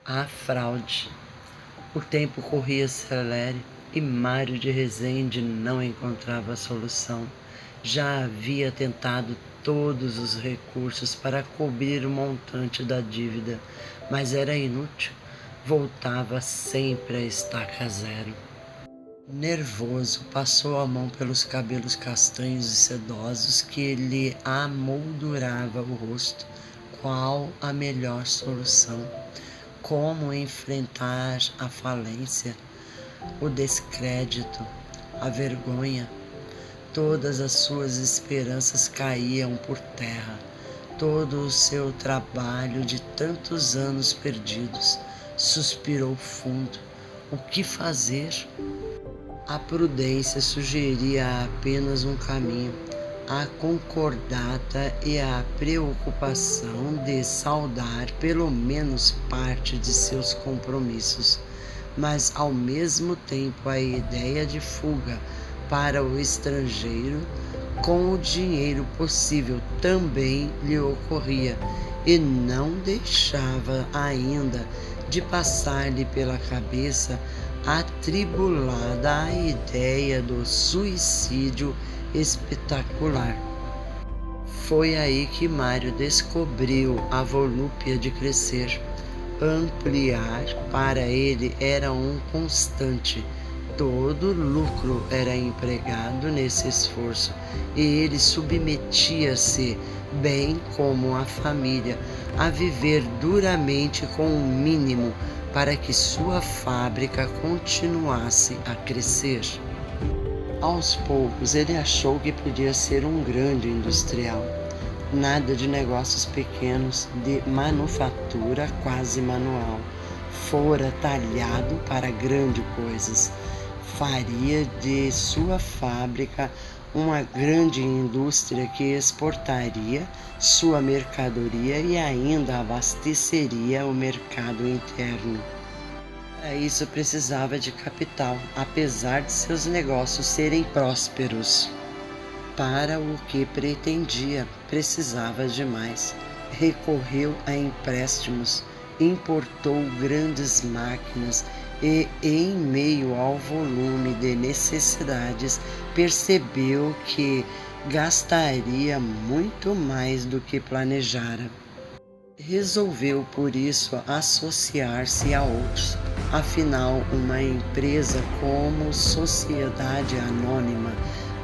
A fraude. O tempo corria celere e Mário de Rezende não encontrava solução. Já havia tentado todos os recursos para cobrir o montante da dívida, mas era inútil. Voltava sempre a estaca zero. Nervoso, passou a mão pelos cabelos castanhos e sedosos que lhe amoldurava o rosto. Qual a melhor solução? Como enfrentar a falência, o descrédito, a vergonha? Todas as suas esperanças caíam por terra. Todo o seu trabalho de tantos anos perdidos. Suspirou fundo. O que fazer? A prudência sugeria apenas um caminho: a concordata e a preocupação de saldar pelo menos parte de seus compromissos, mas ao mesmo tempo a ideia de fuga para o estrangeiro com o dinheiro possível também lhe ocorria e não deixava ainda de passar-lhe pela cabeça atribulada a ideia do suicídio espetacular. Foi aí que Mário descobriu a volúpia de crescer. Ampliar para ele era um constante. Todo lucro era empregado nesse esforço e ele submetia-se, bem como a família, a viver duramente com o mínimo para que sua fábrica continuasse a crescer. Aos poucos, ele achou que podia ser um grande industrial. Nada de negócios pequenos, de manufatura quase manual. Fora talhado para grandes coisas. Faria de sua fábrica uma grande indústria que exportaria sua mercadoria e ainda abasteceria o mercado interno. Para isso precisava de capital, apesar de seus negócios serem prósperos. Para o que pretendia, precisava de mais. Recorreu a empréstimos, importou grandes máquinas e, em meio ao volume de necessidades, percebeu que gastaria muito mais do que planejara. Resolveu, por isso, associar-se a outros. Afinal, uma empresa como sociedade anônima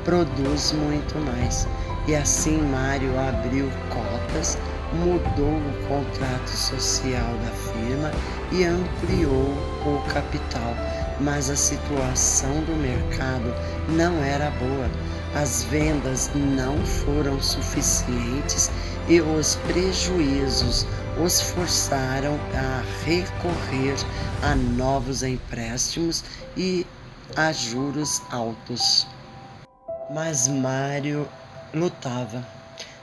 produz muito mais. E assim Mário abriu cotas, mudou o contrato social da firma e ampliou o capital. Mas a situação do mercado não era boa. As vendas não foram suficientes e os prejuízos os forçaram a recorrer a novos empréstimos e a juros altos. Mas Mário lutava,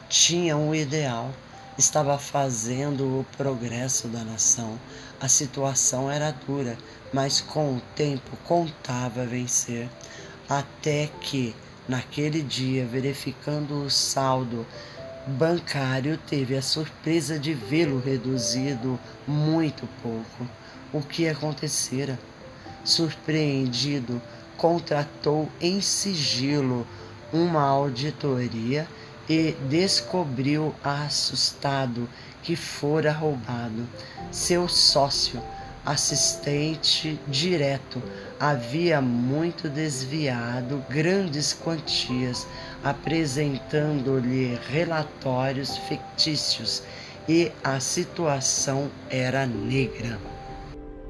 tinha um ideal, estava fazendo o progresso da nação. A situação era dura, mas com o tempo contava vencer. Até que, naquele dia, verificando o saldo bancário, teve a surpresa de vê-lo reduzido muito pouco. O que acontecera? Surpreendido, contratou em sigilo uma auditoria e descobriu, assustado, que fora roubado. Seu sócio, assistente direto, havia muito desviado grandes quantias, apresentando-lhe relatórios fictícios, e a situação era negra.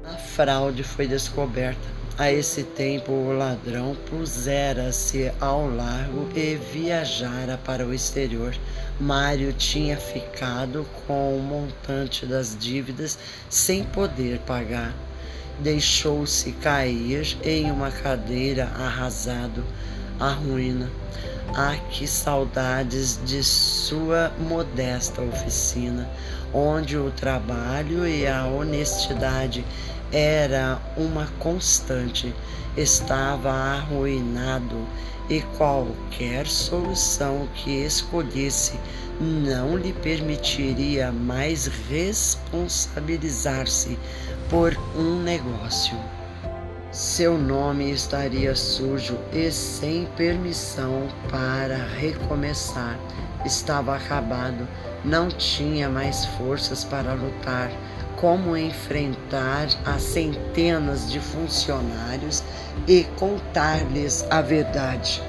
A fraude foi descoberta. A esse tempo, o ladrão pusera-se ao largo e viajara para o exterior. Mário tinha ficado com o montante das dívidas sem poder pagar. Deixou-se cair em uma cadeira, arrasado. A ruína. Ah, que saudades de sua modesta oficina, onde o trabalho e a honestidade era uma constante. Estava arruinado e qualquer solução que escolhesse não lhe permitiria mais responsabilizar-se por um negócio. Seu nome estaria sujo e sem permissão para recomeçar. Estava acabado, não tinha mais forças para lutar. Como enfrentar as centenas de funcionários e contar-lhes a verdade?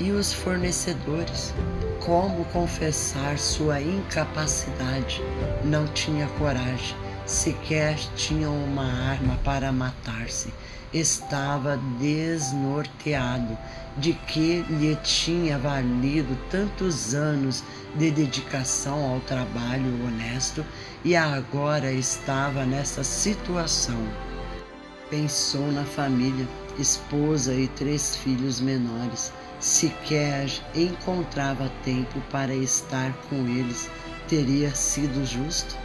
E os fornecedores? Como confessar sua incapacidade? Não tinha coragem, sequer tinha uma arma para matar-se. Estava desnorteado. De que lhe tinha valido tantos anos de dedicação ao trabalho honesto e agora estava nessa situação. Pensou na família, esposa e 3 filhos menores. Sequer encontrava tempo para estar com eles. Teria sido justo?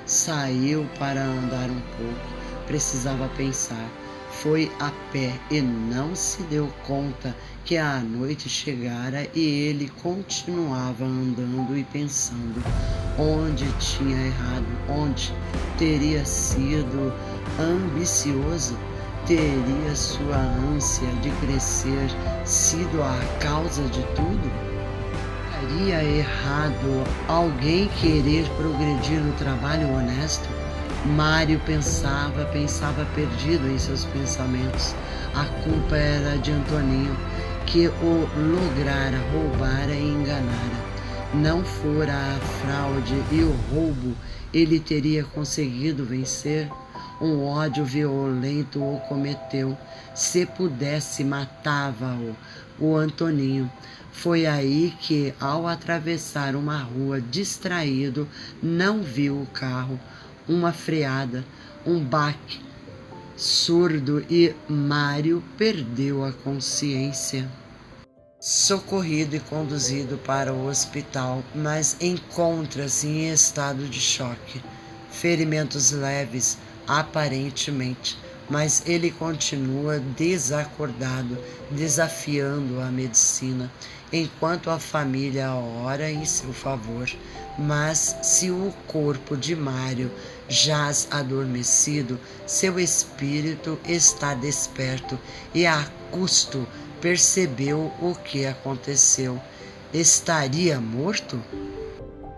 Saiu para andar um pouco. Precisava pensar. Foi a pé e não se deu conta que a noite chegara e ele continuava andando e pensando onde tinha errado, onde teria sido ambicioso, teria sua ânsia de crescer sido a causa de tudo? Estaria errado alguém querer progredir no trabalho honesto? Mário pensava perdido em seus pensamentos. A culpa era de Antoninho, que o lograra roubar e enganara. Não fora a fraude e o roubo, ele teria conseguido vencer. Um ódio violento o cometeu. Se pudesse, matava-o, o Antoninho. Foi aí que, ao atravessar uma rua distraído, não viu o carro. Uma freada, um baque surdo e Mário perdeu a consciência. Socorrido e conduzido para o hospital, mas encontra-se em estado de choque. Ferimentos leves, aparentemente, mas ele continua desacordado, desafiando a medicina, enquanto a família ora em seu favor. Mas se o corpo de Mário jaz adormecido, seu espírito está desperto e a custo percebeu o que aconteceu. Estaria morto?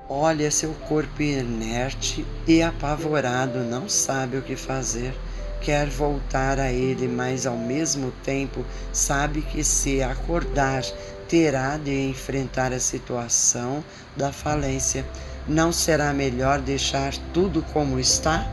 Olha seu corpo inerte e apavorado, não sabe o que fazer. Quer voltar a ele, mas ao mesmo tempo sabe que se acordar terá de enfrentar a situação da falência. Não será melhor deixar tudo como está?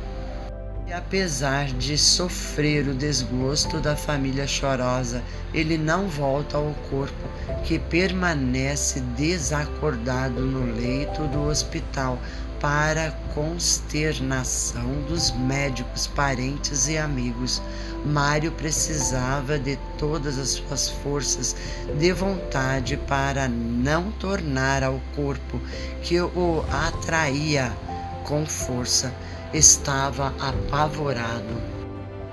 E apesar de sofrer o desgosto da família chorosa, ele não volta ao corpo, que permanece desacordado no leito do hospital, para consternação dos médicos, parentes e amigos. Mário precisava de todas as suas forças de vontade para não tornar ao corpo que o atraía com força. Estava apavorado.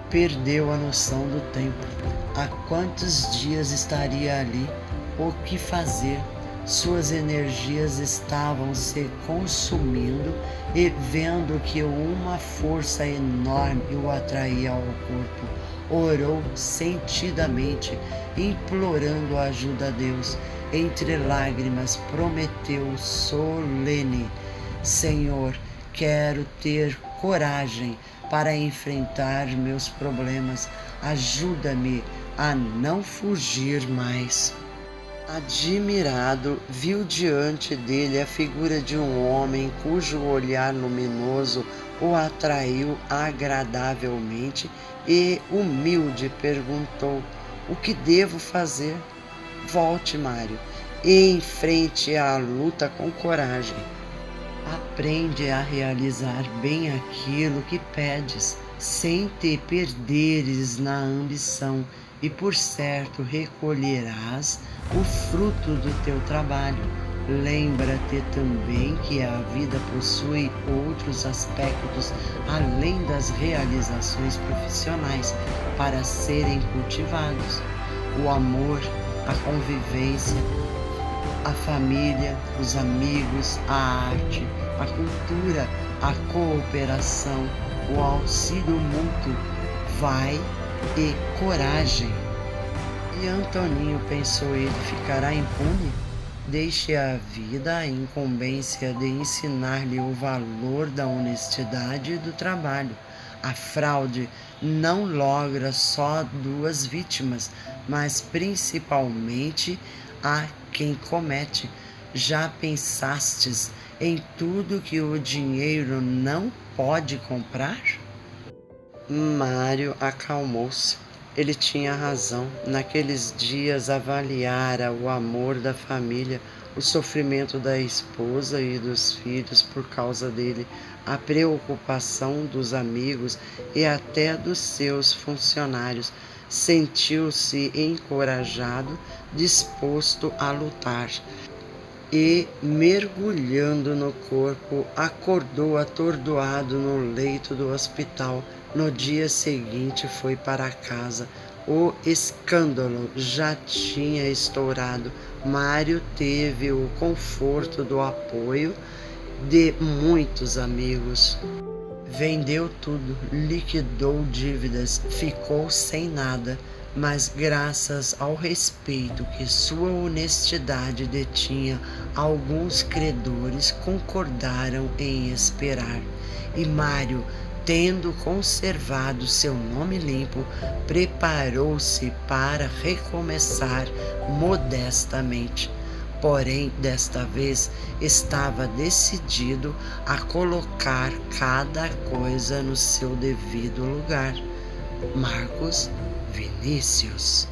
Perdeu a noção do tempo. Há quantos dias estaria ali? O que fazer? Suas energias estavam se consumindo e vendo que uma força enorme o atraía ao corpo, orou sentidamente, implorando ajuda a Deus. Entre lágrimas prometeu solene: Senhor, quero ter coragem para enfrentar meus problemas. Ajuda-me a não fugir mais. Admirado, viu diante dele a figura de um homem cujo olhar luminoso o atraiu agradavelmente e, humilde, perguntou: o que devo fazer? Volte, Mário, e enfrente a luta com coragem. Aprende a realizar bem aquilo que pedes, sem te perderes na ambição, e por certo recolherás o fruto do teu trabalho. Lembra-te também que a vida possui outros aspectos além das realizações profissionais para serem cultivados: o amor, a convivência, a família, os amigos, a arte, a cultura, a cooperação, o auxílio mútuo, vai e coragem. E Antoninho, pensou ele, ficará impune? Deixe a vida a incumbência de ensinar-lhe o valor da honestidade e do trabalho. A fraude não logra só duas vítimas, mas principalmente a quem comete. Já pensastes em tudo que o dinheiro não pode comprar? Mário acalmou-se. Ele tinha razão. Naqueles dias avaliara o amor da família, o sofrimento da esposa e dos filhos por causa dele, a preocupação dos amigos e até dos seus funcionários. Sentiu-se encorajado, disposto a lutar. E, mergulhando no corpo, acordou atordoado no leito do hospital. No dia seguinte foi para casa. O escândalo já tinha estourado. Mário teve o conforto do apoio de muitos amigos. Vendeu tudo, liquidou dívidas, ficou sem nada, mas graças ao respeito que sua honestidade detinha, alguns credores concordaram em esperar. E Mário, tendo conservado seu nome limpo, preparou-se para recomeçar modestamente. Porém, desta vez estava decidido a colocar cada coisa no seu devido lugar. Marcos Vinícius.